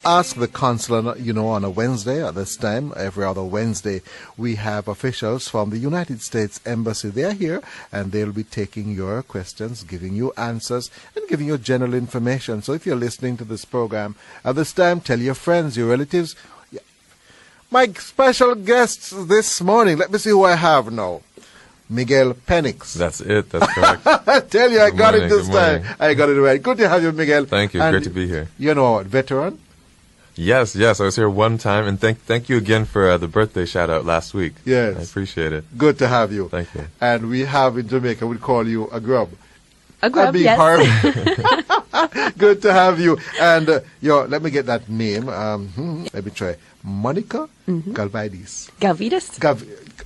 Ask the Consul, on a Wednesday at this time. Every other Wednesday, we have officials from the United States Embassy. They're here, and they'll be taking your questions, giving you answers, and giving you general information. So if you're listening to this program at this time, tell your friends, your relatives. My special guests this morning, let me see who I have now. Miguel Penix. That's it. That's correct. I tell you, I got it this time. I got it right. Good to have you, Miguel. Thank you. And great to be here. You know, veteran? Yes. I was here one time, and thank you again for the birthday shout-out last week. Yes. I appreciate it. Good to have you. Thank you. And we have in Jamaica, we call you a grub. A grub, yes. Good to have you. And, let me get that name. Let me try. Monica Galvides. Galvides?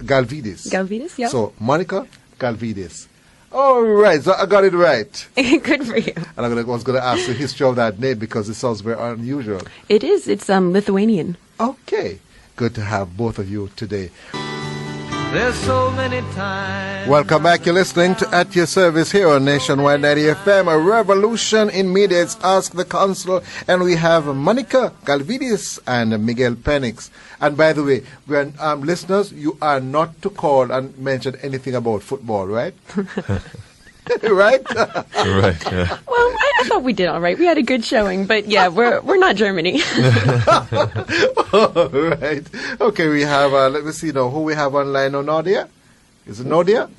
Galvides, yeah. So, Monica Galvides. All right, so I got it right. Good for you. And I was going to ask the history of that name because it sounds very unusual. It is. It's Lithuanian. Okay. Good to have both of you today. There's so many times. Welcome back. You're listening to At Your Service here on Nationwide 90 FM. A revolution in media. It's Ask the Consul. And we have Monica Galvides and Miguel Penix. And by the way, listeners, you are not to call and mention anything about football, right? Right? Right. Yeah. Well, I thought we did all right. We had a good showing, but yeah, we're not Germany. All right. Okay, we have, let me see now, who we have online now, Nadia? Is it Nadia?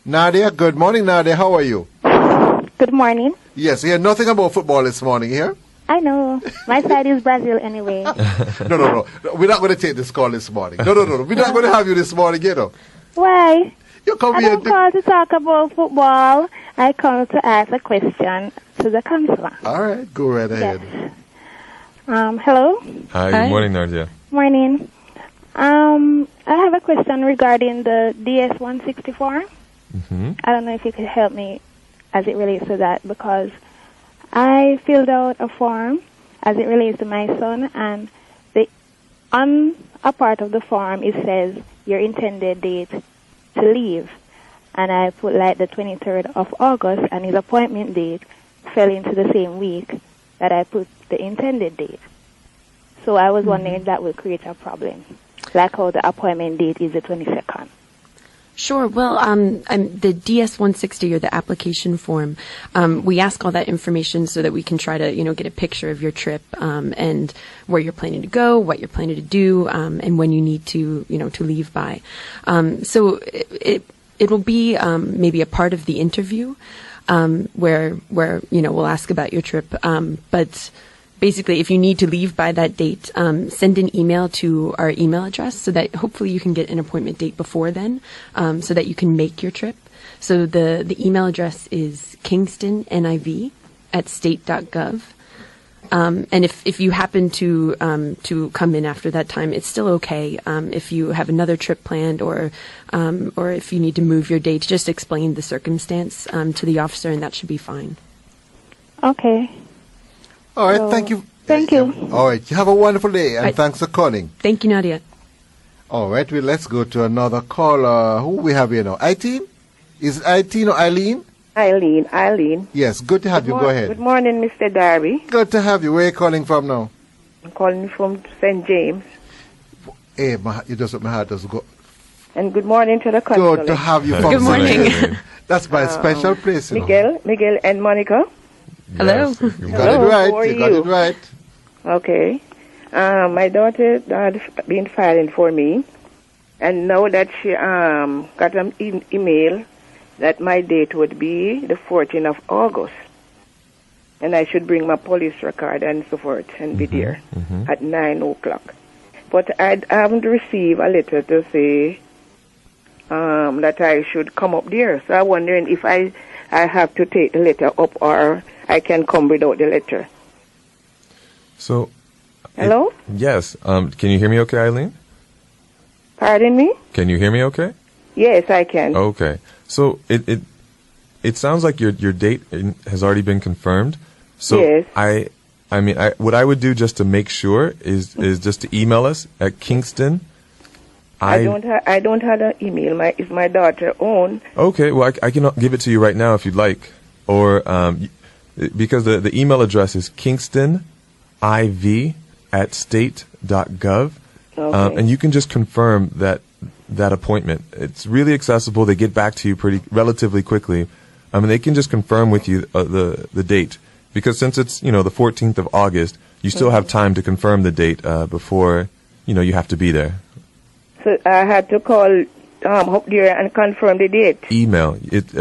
Nadia, good morning, Nadia. How are you? Good morning. Yes, you hear nothing about football this morning here? I know. My side is Brazil anyway. No. We're not going to take this call this morning. No. We're not going to have you this morning, Why? You come I here. don't call to talk about football. I call to ask a question to the counselor. All right, go right ahead. Yes. Hello? Hi. Good morning, Nadia. Morning. I have a question regarding the DS-164. I don't know if you could help me as it relates to that, because I filled out a form as it relates to my son, and on a part of the form it says your intended date to leave, and I put like the 23rd of August, and his appointment date fell into the same week that I put the intended date. So I was wondering if that would create a problem, like how the appointment date is the 22nd. Sure. Well, the DS-160 or the application form, we ask all that information so that we can try to, get a picture of your trip and where you're planning to go, what you're planning to do, and when you need to, to leave by. So it'll be maybe a part of the interview where we'll ask about your trip, but. Basically, if you need to leave by that date, send an email to our email address so that hopefully you can get an appointment date before then, so that you can make your trip. So the email address is kingstoniv@state.gov. And if you happen to come in after that time, it's still okay. If you have another trip planned or if you need to move your date, just explain the circumstance to the officer, and that should be fine. Okay. All right, thank you. Thank you. All right, you have a wonderful day, and thanks for calling. Thank you, Nadia. All right, let's go to another caller. Who we have here now? Eileen? Is it Eileen or Eileen? Eileen. Yes, good to have you. Go ahead. Good morning, Mr. Darby. Good to have you. Where are you calling from now? I'm calling from St. James. Hey, my heart does go. And good morning to the consul. Good to have you from Good morning. That's my special place, Miguel and Monica. Hello. Yes. You got it right. How are You got it right. Okay. My daughter had been filing for me, and now that she got an email that my date would be the 14th of August, and I should bring my police record and so forth and be there at 9 o'clock. But I haven't received a letter to say that I should come up there. So I'm wondering if I have to take the letter up or I can come without the letter. So. Hello? Yes. Can you hear me okay, Eileen? Pardon me? Can you hear me okay? Yes, I can. Okay. So it sounds like your date has already been confirmed. So yes. I mean, what I would do just to make sure is just to email us at Kingston. I don't have an email. It's my daughter's own. Okay. Well, I can give it to you right now if you'd like, or because the email address is Kingston kingston.iv@state.gov. Okay. And you can just confirm that appointment. It's really accessible. They get back to you relatively quickly. They can just confirm with you the date, because since it's the 14th of August, you still have time to confirm the date before you have to be there. So I had to call up there and confirm the date. Email it.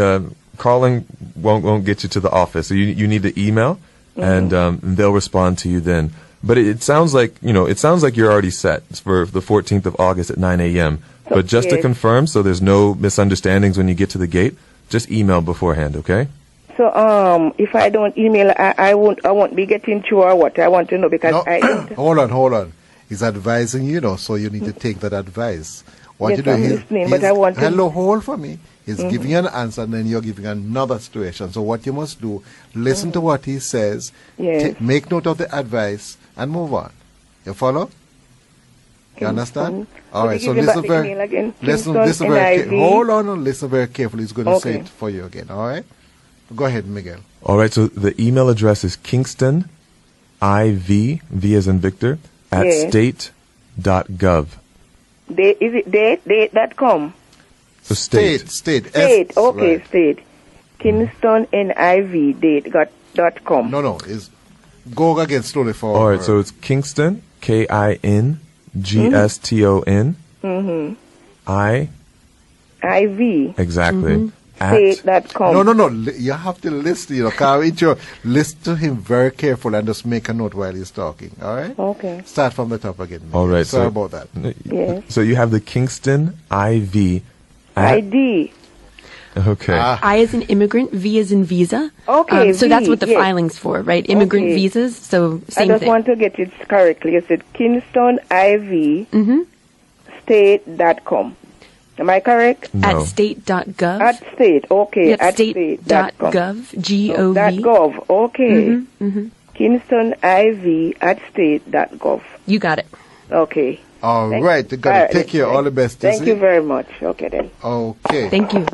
Calling won't get you to the office. So you need to email, and they'll respond to you then. But it sounds like you're already set for the 14th of August at 9 a.m. But just to confirm, so there's no misunderstandings when you get to the gate, just email beforehand, okay? So if I don't email, I won't be getting through or what? I want to know because I don't. Hold on. He's advising you, so you need to take that advice. What Yes, you do, I'm listening, but I want to. Hello, hold for me. He's giving you an answer, and then you're giving another situation. So what you must do, listen to what he says, Yes. make note of the advice, and move on. You follow? You understand? All right. So listen hold on and listen very carefully. He's going to say it for you again. All right. Go ahead, Miguel. All right. So the email address is Kingston, V as in Victor, at state.gov. Is it date.com? So state. State. Okay, right. state. Kingston NIV date.com. No. Is go again slowly for. All right. So it's Kingston, KINGSTON. IV. Exactly. State.com. No. You have to listen. Listen to him very carefully and just make a note while he's talking. All right. Okay. Start from the top again. Miguel. All right. Sorry about that. Yes. So you have the Kingston IV. ID. Okay. I as in immigrant, V as in visa. Okay. So that's what the filing's for, right? Immigrant visas. So same I just thing. want to get it correctly. You said Kingston IV state.com. Am I correct? No. At state.gov. At state. Okay. Yep, at state.gov. G-O-V. .gov. Okay. Kingston IV at state.gov. You got it. Okay. All right. You got to take care. All the best. Thank you very much. Okay then. Okay. Thank you.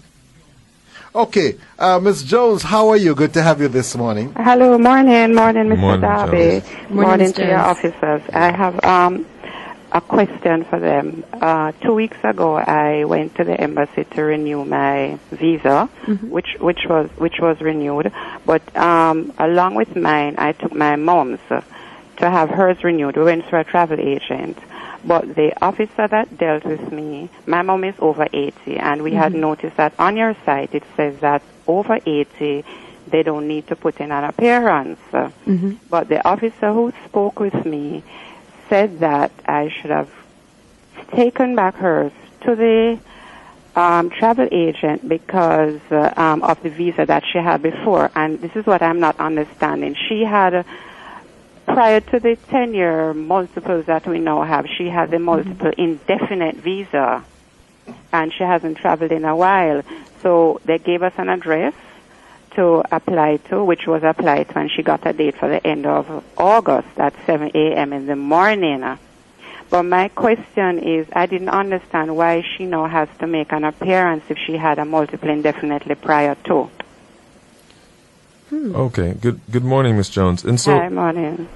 Okay. Ms. Jones, how are you? Good to have you this morning. Hello, morning, Mr. Morning, Darby. Jones. Morning to Jones. your officers. I have a question for them. 2 weeks ago, I went to the embassy to renew my visa, which was renewed. But along with mine, I took my mom's to have hers renewed. We went through a travel agent. But the officer that dealt with me, my mom is over 80, and we had noticed that on your site it says that over 80, they don't need to put in an appearance. But the officer who spoke with me said that I should have taken back hers to the travel agent because of the visa that she had before. And this is what I'm not understanding. She had... Prior to the 10-year multiples that we now have, she had the multiple indefinite visa, and she hasn't traveled in a while. So they gave us an address to apply to, which was applied to, and she got a date for the end of August at 7 a.m. in the morning. But my question is, I didn't understand why she now has to make an appearance if she had a multiple indefinitely prior to. Okay. Good morning, Miss Jones. And so, Hi, morning.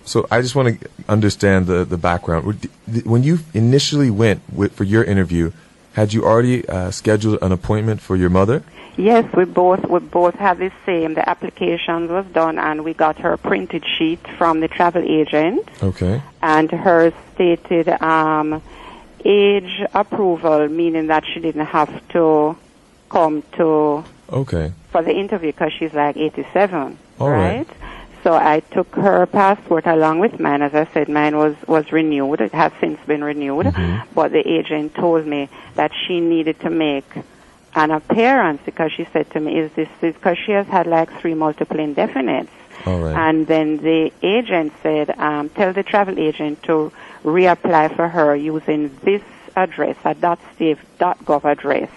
So I just want to understand the background. When you initially went for your interview, had you already scheduled an appointment for your mother? Yes, we both had the same. The application was done, and we got her printed sheet from the travel agent. Okay. And hers stated age approval, meaning that she didn't have to come to for the interview because she's like 87. All right. So I took her passport along with mine. As I said, mine was renewed. It has since been renewed. But the agent told me that she needed to make an appearance because she said to me, is this because she has had like 3 multiple indefinites. All right. And then the agent said, tell the travel agent to reapply for her using this address, a .state.gov address.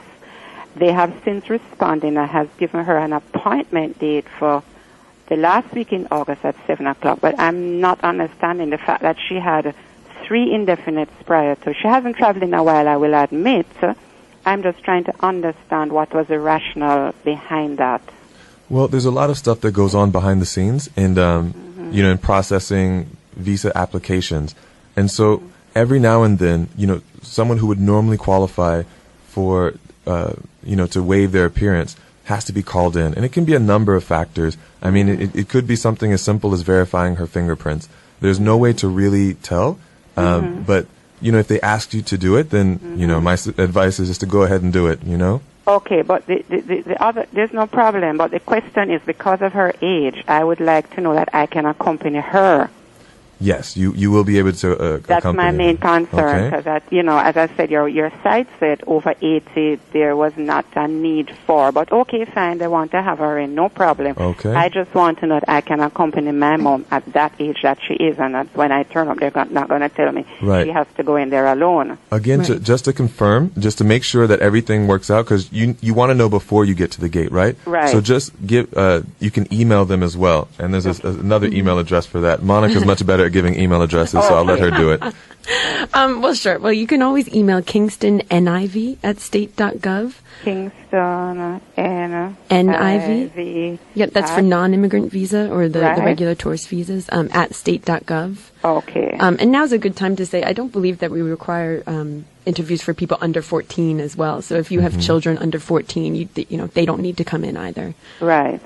They have since responded and has given her an appointment date for the last week in August at 7 o'clock. But I'm not understanding the fact that she had 3 indefinites prior to. She hasn't traveled in a while, I will admit. I'm just trying to understand what was the rationale behind that. Well, there's a lot of stuff that goes on behind the scenes, and in processing visa applications. And so every now and then, someone who would normally qualify for, to waive their appearance has to be called in. And it can be a number of factors. I mean, it could be something as simple as verifying her fingerprints. There's no way to really tell. But, if they asked you to do it, then, my advice is just to go ahead and do it, Okay, but the other, there's no problem. But the question is, because of her age, I would like to know that I can accompany her. Yes, you will be able to That's accompany my main her. concern, because as I said, your site said over 80 there was not a need for. But okay, fine, they want to have her in, no problem. Okay. I just want to know that I can accompany my mom at that age that she is, and that when I turn up, they're not going to tell me Right. she has to go in there alone. Again, Right. just to confirm, just to make sure that everything works out, because you want to know before you get to the gate, right? Right. So just you can email them as well, and there's another email address for that. Monica's much better at giving email addresses, so I'll let her do it. Well, sure. Well, you can always email KingstonNIV@state.gov. Kingston, NIV. Yep, that's for non-immigrant visa or the Right. regular tourist visas at state.gov. Okay. And now's a good time to say, I don't believe that we require interviews for people under 14 as well. So if you have children under 14, they don't need to come in either. Right.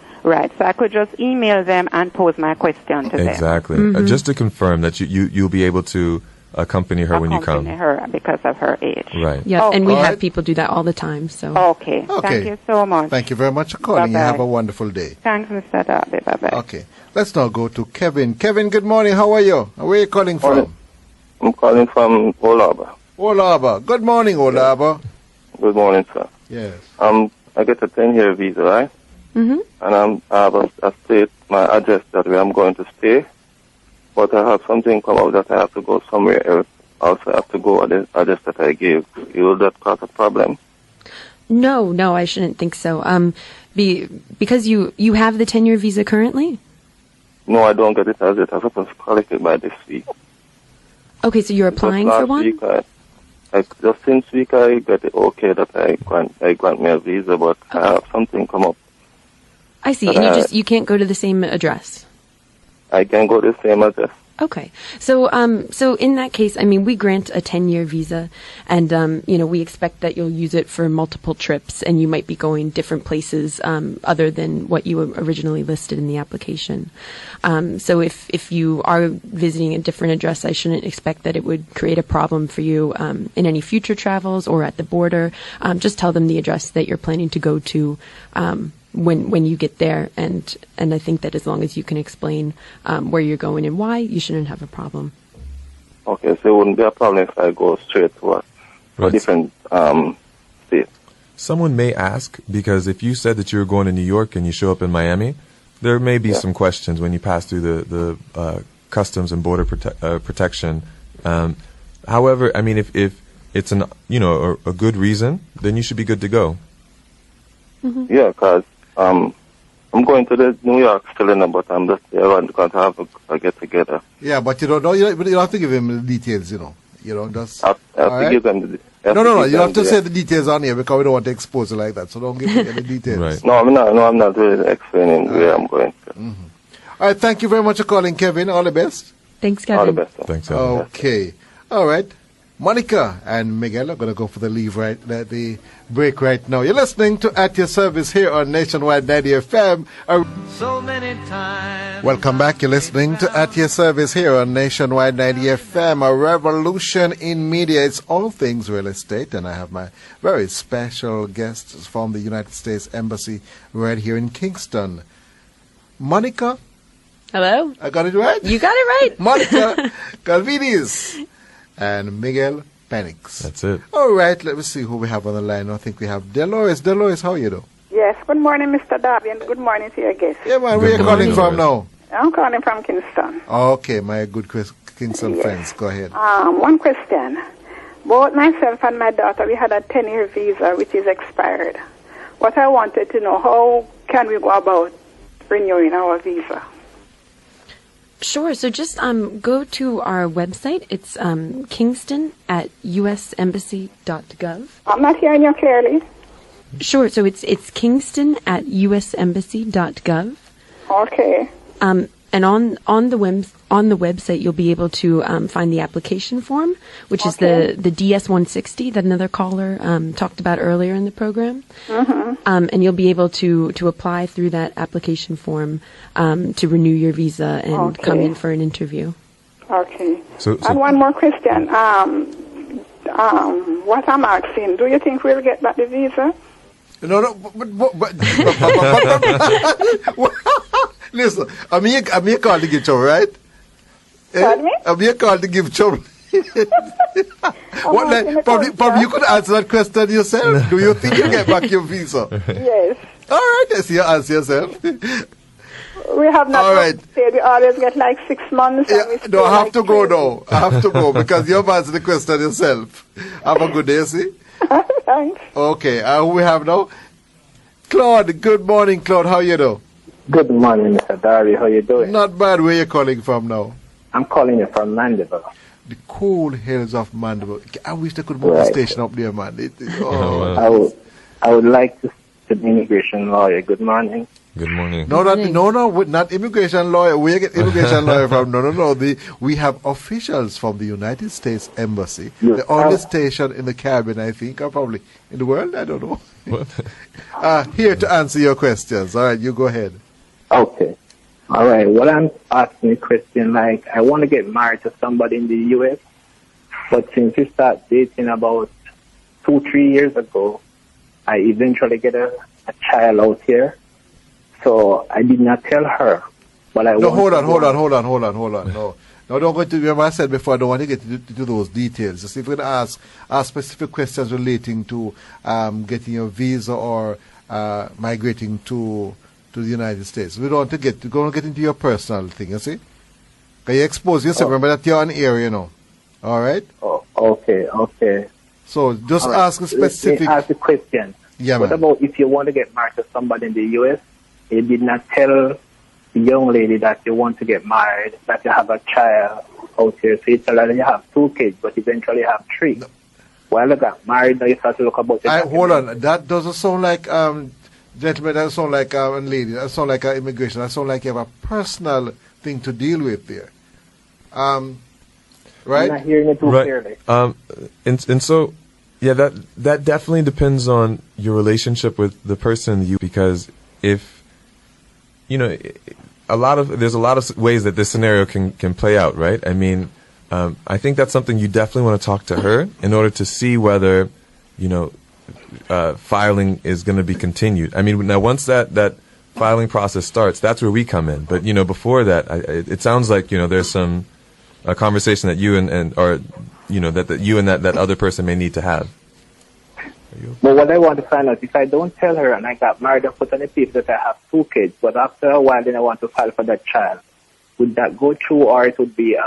So I could just email them and pose my question to them. Exactly. Just to confirm that you'll be able to accompany her when you come. Accompany her because of her age. Right. Yeah, and we Okay. have people do that all the time. So Okay. Okay. Thank you so much. Thank you very much for calling. You Bye-bye. have a wonderful day. Thanks, Mr. Darby. Bye-bye. Okay. Let's now go to Kevin. Kevin, good morning. How are you? Where are you calling from? I'm calling from Olaba. Olaba. Good morning, Olaba. Good morning, sir. Yes. I get a 10-year visa, right? Mm-hmm. And I have a state, my address that where I'm going to stay. But I have something come out that I have to go somewhere else. Also, I have to go at the address that I gave. Will that cause a problem? No, I shouldn't think so. Because you have the 10-year visa currently? No, I don't get it as it. I'm supposed to collect it by this week. Okay, so you're applying for one? Week, just since week I got it okay that I grant me a visa, but I have something come up. I see, and you can't go to the same address. I can go to the same address. Okay. So in that case, I mean, we grant a 10-year visa, and we expect that you'll use it for multiple trips, and you might be going different places other than what you originally listed in the application. So if you are visiting a different address, I shouldn't expect that it would create a problem for you in any future travels or at the border. Just tell them the address that you're planning to go to when you get there, and I think that as long as you can explain where you're going and why, you shouldn't have a problem. Okay, so it wouldn't be a problem if I go straight to a different state. Someone may ask, because if you said that you were going to New York and you show up in Miami, there may be some questions when you pass through the Customs and Border Protection. However, I mean, if it's a good reason, then you should be good to go. Mm-hmm. Yeah, because I'm going to the New York still, but I'm just there going to have a get together. Yeah, but you don't know. You don't have to give him the details. Just. I have to give them the. No. You have to say the details on here because we don't want to expose it like that. So don't give me any details. Right. No, I'm not really explaining where I'm going to. Mm-hmm. All right. Thank you very much for calling, Kevin. All the best. Thanks, Kevin. All the best. Sir. Thanks, Ellen. Okay. All right. Monica and Miguel are going to go for the the break right now. You're listening to At Your Service here on Nationwide 90 FM. So many times. Welcome back. You're listening to At Your Service here on Nationwide 90 FM. A revolution in media. It's all things real estate. And I have my very special guests from the United States Embassy right here in Kingston. Monica. Hello. I got it right? You got it right. Monica Calvinis. And Miguel Penix. That's it. All right, let me see who we have on the line. I think we have Dolores. Dolores, how are you doing? Yes, good morning, Mr. Darby, and good morning to your guests. Yeah, man, where are you calling from now? I'm calling from Kingston. Okay, my good Kingston friends, go ahead. One question. Both myself and my daughter, we had a 10-year visa, which is expired. What I wanted to know, how can we go about renewing our visa? Sure. So just go to our website. It's kingston@usembassy.gov. I'm not hearing you clearly. Sure. So it's kingston@usembassy.gov. Okay. And on the website, you'll be able to find the application form, which is the DS-160 that another caller talked about earlier in the program. And you'll be able to apply through that application form to renew your visa and come in for an interview. Okay. And one more question. What I'm asking, do you think we'll get back the visa? No, but listen, I'm here called to give trouble, right? Pardon me? I'm here called to give trouble. Probably you could answer that question yourself. Do you think you get back your visa? Yes. All right, let's see, answer yourself. We have not. All right. We always get like 6 months. Yeah, no, I have to go now. I have to go because you've answered the question yourself. Have a good day, see? Thanks. Okay, who we have now? Claude, good morning, Claude. How you doing? Good morning, Mr. Darby. How you doing? Not bad. Where you calling from now? I'm calling you from Mandeville. The cool hills of Mandeville. I wish they could move the station up there, man. I would like to the immigration lawyer. Good morning. Good morning. No, not immigration lawyer. Where you get immigration lawyer from? No. We have officials from the United States Embassy. The only station in the Caribbean, I think, or probably in the world. I don't know. Here to answer your questions. All right, you go ahead. Okay. All right. What I'm asking a question, like, I want to get married to somebody in the U.S., but since we start dating about 2-3 years ago, I eventually get a child out here. So I did not tell her, but I. No, hold on. No, don't go to. Remember, I said before, I don't want to get into those details. Just if we're going to ask specific questions relating to getting your visa or migrating to the United States. We don't want to get into your personal thing. You see, can you expose yourself? Remember that you're on air, you know. All right. Oh, okay. So just ask a specific. Let me ask a question. Yeah, what man. about if you want to get married to somebody in the U.S.? You did not tell the young lady that you want to get married, that you have a child out here. So you tell her you have 2 kids, but eventually you have 3. No. While you got married, now you start to look about the hold on. That doesn't sound like, gentlemen, that doesn't sound like a lady. That sounds like immigration. That sounds like you have a personal thing to deal with there. Right? I'm not hearing it too clearly. And so, yeah, that definitely depends on your relationship with the person because if there's a lot of ways that this scenario can play out, right? I mean, I think that's something you definitely want to talk to her in order to see whether, filing is going to be continued. I mean, now once that filing process starts, that's where we come in. But, before that, it sounds like, there's some conversation that you that you and that other person may need to have. But what I want to find out, if I don't tell her and I got married and put on the paper that I have 2 kids, but after a while then I want to file for that child, would that go through or it would be a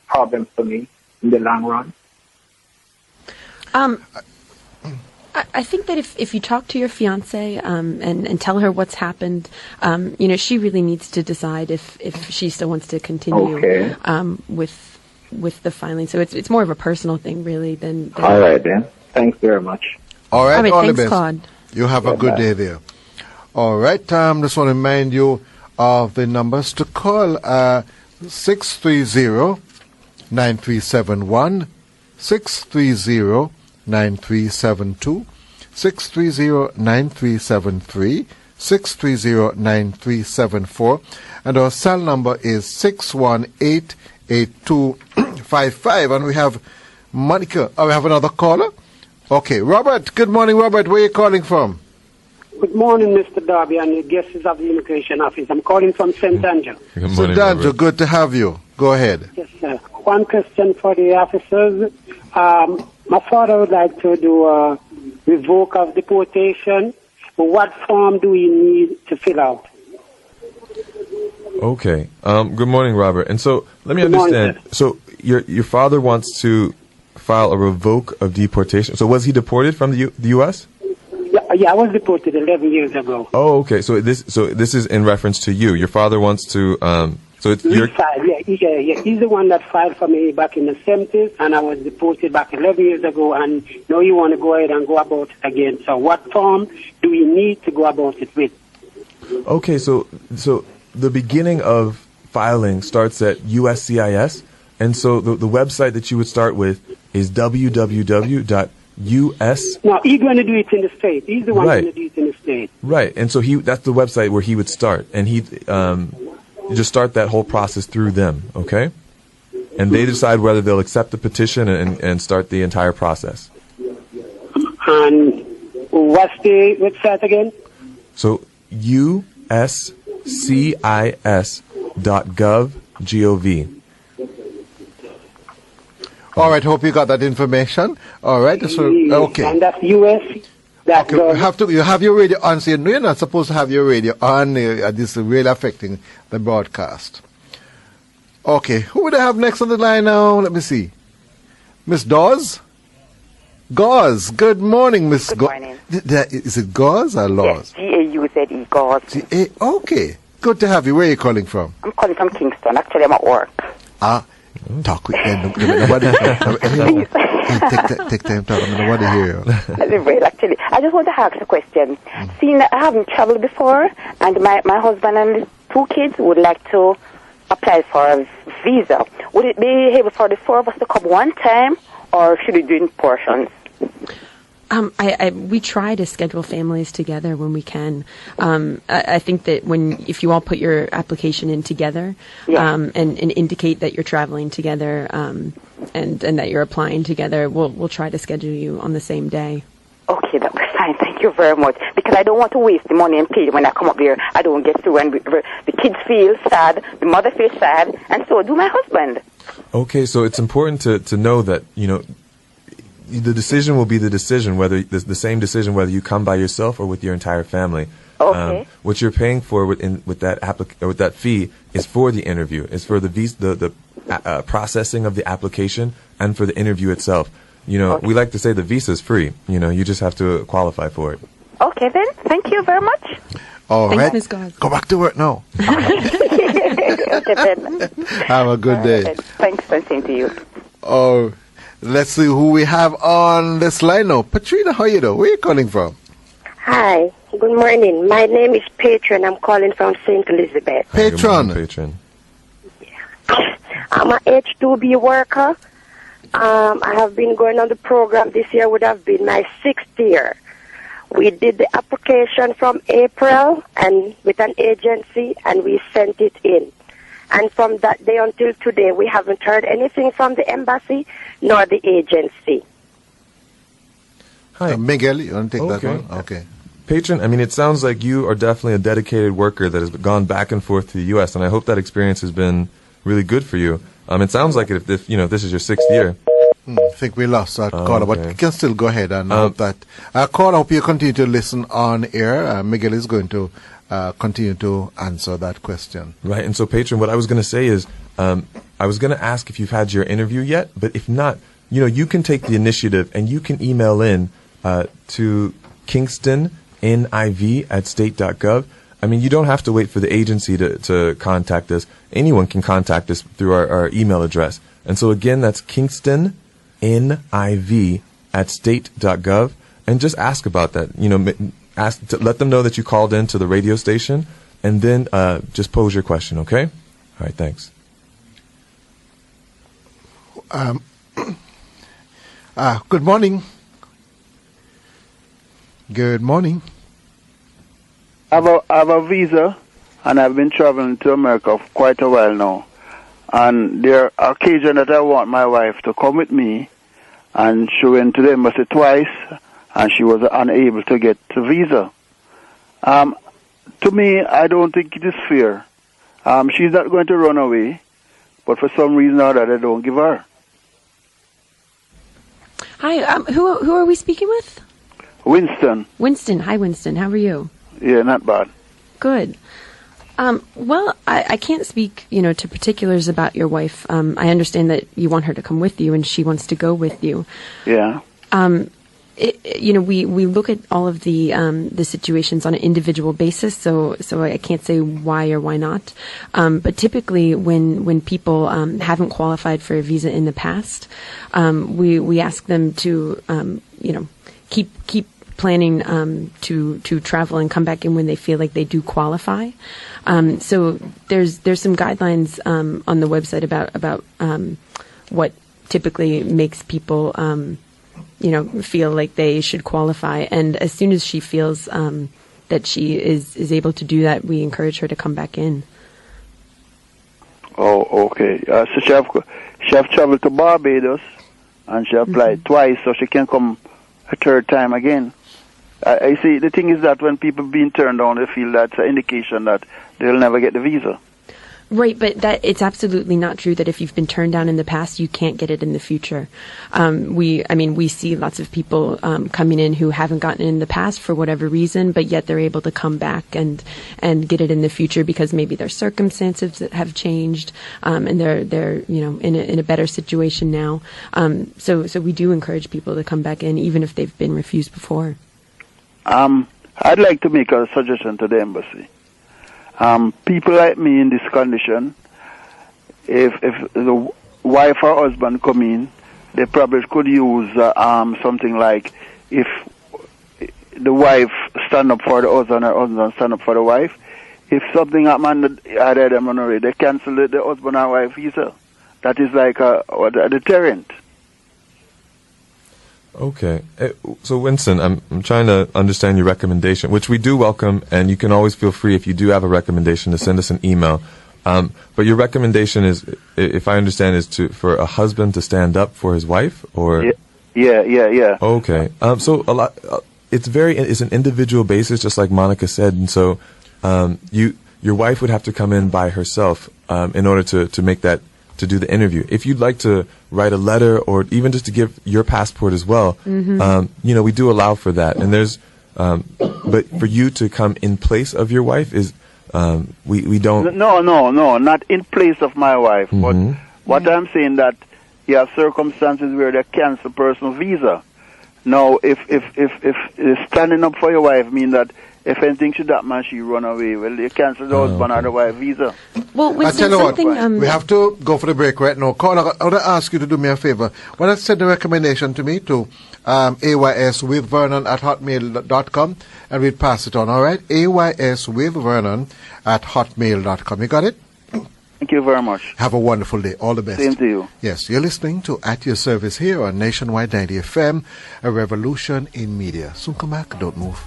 problem for me in the long run? I think that if you talk to your fiance and tell her what's happened, she really needs to decide if she still wants to continue with the filing. So it's more of a personal thing, really, than all right, then. Thanks very much. All right, all thanks, the best. Claude. You have a good day there. All right, just want to remind you of the numbers to call 630-9371, 630-9372, 630-9373, 630-9374, and our cell number is 618-8255. And we have Monica. We have another caller. Okay, Robert. Good morning, Robert. Where are you calling from? Good morning, Mr. Darby, and your guests of the Immigration Office. I'm calling from St. Andrew. St. Andrew, good to have you. Go ahead. Yes, sir. One question for the officers. My father would like to do a revoke of deportation. What form do we need to fill out? Okay. Good morning, Robert. And so let me understand. So your father wants to file a revoke of deportation. So was he deported from the U.S.? Yeah, I was deported 11 years ago. Oh, okay. So this is in reference to you. Your father wants to. So it's your. Yeah. He's the one that filed for me back in the 70s, and I was deported back 11 years ago. And now you want to go ahead and go about it again. So what form do we need to go about it with? Okay, so the beginning of filing starts at USCIS, and so the website that you would start with is www.us. No, he's going to do it in the state. He's the one Right. going to do it in the state. Right, and so that's the website where he would start, and he just start that whole process through them, okay? And they decide whether they'll accept the petition and start the entire process. And what's the website again? So uscis.gov. All right, hope you got that information. All right, so, okay. And that's US. That's Okay, you have your radio on, so you're not supposed to have your radio on. This is really affecting the broadcast. Okay, who would I have next on the line now? Let me see. Miss Dawes? Gauze. Good morning, Miss Good morning. Is it Gauze or Laws? Yes, G-A-U-Z-E, Gauze. Okay. Good to have you. Where are you calling from? I'm calling from Kingston. Actually, I'm at work. Talk with them. Nobody. Take time talk. Nobody hear you. Well, actually, I just want to ask a question. Seeing that I haven't traveled before, and my husband and 2 kids would like to apply for a visa, would it be able for the 4 of us to come one time, or should we do it in portions? We try to schedule families together when we can. I think that if you all put your application in together, and indicate that you're traveling together, and that you're applying together, we'll try to schedule you on the same day. Okay, that was fine. Thank you very much. Because I don't want to waste the money and pay when I come up here. I don't get through, and the kids feel sad, the mother feels sad, and so do my husband. Okay, so it's important to know that, the decision will be the decision, whether the same decision whether you come by yourself or with your entire family. Okay. What you're paying for with that fee is for the interview, is for the processing of the application and for the interview itself. We like to say the visa is free. You just have to qualify for it. Okay, then. Thank you very much. All Thanks, right. Ms. Gauze. Go back to work now. Okay, then. Have a good day. Then. Thanks, and same to you. Oh, let's see who we have on this line now. Patrina, how you doing? Where are you calling from? Hi. Good morning. My name is Patron. I'm calling from St. Elizabeth. Patron. Patron. I'm an H-2B worker. I have been going on the program. This year would have been my 6th year. We did the application from April and with an agency, and we sent it in. And from that day until today, we haven't heard anything from the embassy nor the agency. Hi. Miguel, you want to take that one? Okay. Patron, it sounds like you are definitely a dedicated worker that has gone back and forth to the U.S., and I hope that experience has been really good for you. It sounds like if this is your 6th year. I think we lost that caller, but you can still go ahead and hope that. Caller, I hope you continue to listen on air. Miguel is going to continue to answer that question. Right, and so, Patron, what I was going to say is, I was going to ask if you've had your interview yet, but if not, you can take the initiative and you can email in to KingstonNIV@state.gov. You don't have to wait for the agency to contact us. Anyone can contact us through our email address. And so, again, that's KingstonNIV@state.gov, and just ask about that. Ask to let them know that you called in to the radio station, and then just pose your question, okay? All right, thanks. Good morning. Good morning. I have a visa, and I've been traveling to America for quite a while now. And there are occasions that I want my wife to come with me, and she went to the embassy twice, and she was unable to get the visa. To me, I don't think it is fair. She's not going to run away, but for some reason or other, I don't give her. Hi, who are we speaking with? Winston. Winston. Hi, Winston. How are you? Yeah, not bad. Good. Well, I can't speak, to particulars about your wife. I understand that you want her to come with you, and she wants to go with you. Yeah. We look at all of the situations on an individual basis, so I can't say why or why not. But typically, when people haven't qualified for a visa in the past, we ask them to keep planning to travel and come back in when they feel like they do qualify. So there's some guidelines on the website about what typically makes people feel like they should qualify. And as soon as she feels that she is able to do that, we encourage her to come back in. Oh, okay. So she have traveled to Barbados, and she applied twice, so she can come a third time again. I see. The thing is that when people being turned down, they feel that's an indication that they'll never get the visa. Right, but it's absolutely not true that if you've been turned down in the past, you can't get it in the future. We see lots of people coming in who haven't gotten it in the past for whatever reason, but yet they're able to come back and get it in the future because maybe their circumstances have changed, and they're in a better situation now. So we do encourage people to come back in even if they've been refused before. I'd like to make a suggestion to the embassy. People like me in this condition, if the wife or husband come in, they probably could use something like if the wife stand up for the husband or husband stand up for the wife. If something happens, either them or they cancel the husband or wife visa. That is like a deterrent. Okay. So, Winston, I'm trying to understand your recommendation, which we do welcome, and you can always feel free if you do have a recommendation to send us an email. But your recommendation is, if I understand, is for a husband to stand up for his wife, or? Yeah. Okay. So it's an individual basis, just like Monica said, and so your wife would have to come in by herself in order to make that, to do the interview. If you'd like to write a letter or even just to give your passport as well, we do allow for that. And there's, but for you to come in place of your wife is, we don't. No, not in place of my wife. But what I'm saying that you have circumstances where they cancel personal visa. Now, if standing up for your wife mean that if anything should happen, she run away, well, they cancel the husband or the wife visa. Well, I tell you what, we have to go for the break right now. Carl, I want to ask you to do me a favor. Why don't you send a recommendation to me to ayswithvernon@hotmail.com, and we'll pass it on, all right? ayswithvernon@hotmail.com. You got it? Thank you very much. Have a wonderful day. All the best. Same to you. Yes, you're listening to At Your Service here on Nationwide 90 FM, a revolution in media. Soon come back. Don't move.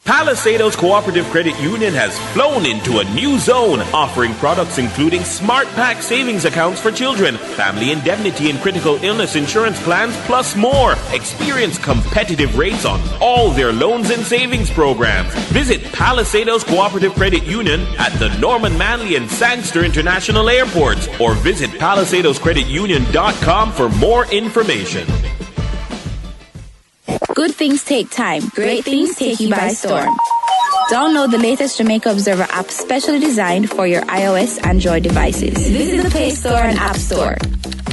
Palisado's Cooperative Credit Union has flown into a new zone, offering products including Smart Pack savings accounts for children, family indemnity and critical illness insurance plans, plus more. Experience competitive rates on all their loans and savings programs. Visit Palisado's Cooperative Credit Union at the Norman Manley and Sangster International Airports, or visit palisadoscreditunion.com for more information. Good things take time. Great things take you by storm. Download the latest Jamaica Observer app specially designed for your iOS, Android devices. Visit the Play Store and App Store.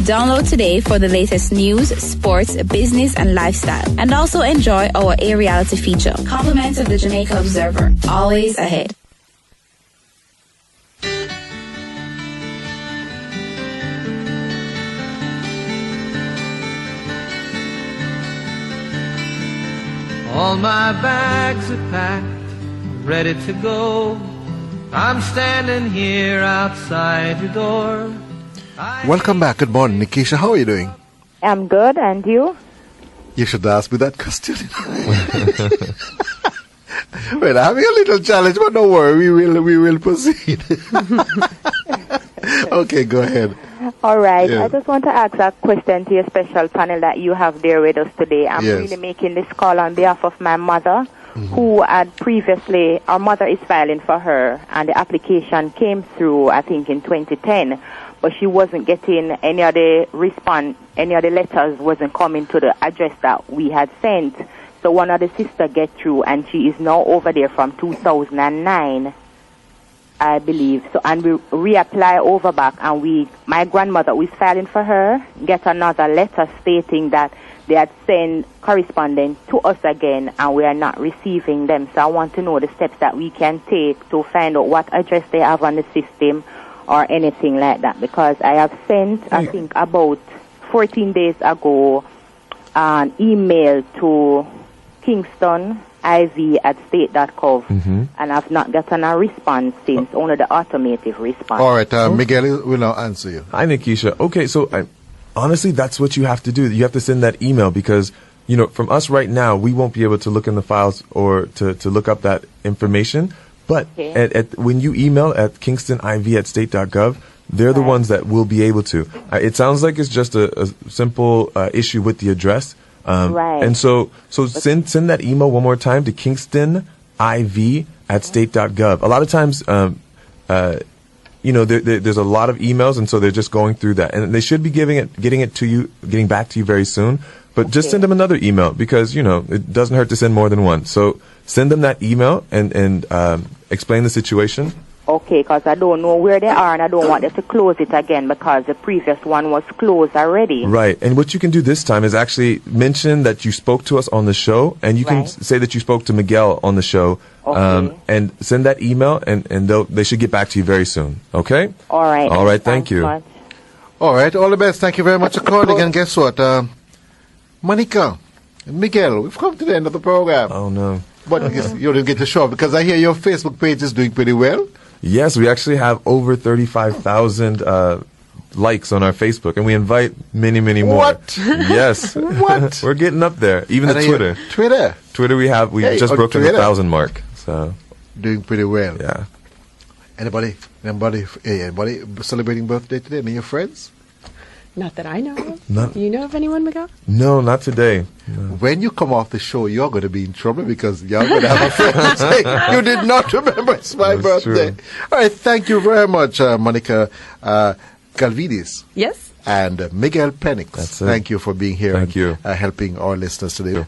Download today for the latest news, sports, business, and lifestyle. And also enjoy our A Reality feature. Compliments of the Jamaica Observer. Always ahead. All my bags are packed, ready to go. I'm standing here outside your door. Welcome back. Good morning, Nikisha. How are you doing? I'm good, and you? You should ask me that question. Well, I'm having a little challenge, but don't worry, we will proceed. Okay, go ahead. All right. Yeah. I just want to ask a question to your special panel that you have there with us today. I'm really making this call on behalf of my mother, who had previously, our mother is filing for her, and the application came through, I think, in 2010, but she wasn't getting any of the response, any of the letters wasn't coming to the address that we had sent. So one of the sisters get through, and she is now over there from 2009. I believe. So, and we reapply over back, and my grandmother who is filing for her, get another letter stating that they had sent correspondence to us again, and we are not receiving them. So I want to know the steps that we can take to find out what address they have on the system or anything like that, because I have sent, I think, about 14 days ago an email to KingstonIV@state.gov, and I've not gotten a response since, only the automated response. All right, Miguel will now answer you. Hi, Nikisha. Okay, so honestly, that's what you have to do. You have to send that email because, from us right now, we won't be able to look in the files or to look up that information. But when you email at KingstonIV@state.gov, they're the ones that will be able to. It sounds like it's just a simple issue with the address. And so send that email one more time to KingstonIV@state.gov. A lot of times, there's a lot of emails, and so they're just going through that, and they should be getting back to you very soon. But just send them another email because it doesn't hurt to send more than one. So send them that email and explain the situation. Okay, because I don't know where they are, and I don't want them to close it again because the previous one was closed already. Right, and what you can do this time is actually mention that you spoke to us on the show, and you can say that you spoke to Miguel on the show, and send that email, and they should get back to you very soon. Okay? All right. All right, thank you. Much. All right, all the best. Thank you very much for calling. And guess what? Monica, Miguel, we've come to the end of the program. Oh, no. But you didn't get to show up because I hear your Facebook page is doing pretty well. Yes, we actually have over 35,000 likes on our Facebook, and we invite many, many more. What? Yes. What? We're getting up there. Even the Twitter. Twitter, we've just broken the 1,000 mark. So doing pretty well. Yeah. Anybody celebrating birthday today? Any of your friends? Not that I know of. Do you know of anyone, Miguel? No, not today. No. When you come off the show, you're going to be in trouble because you're going to have a friend who say, you did not remember it's my birthday. True. All right, thank you very much, Monica Galvidis. Yes. And Miguel Penix. That's it. Thank you for being here. Thank you. Helping our listeners today.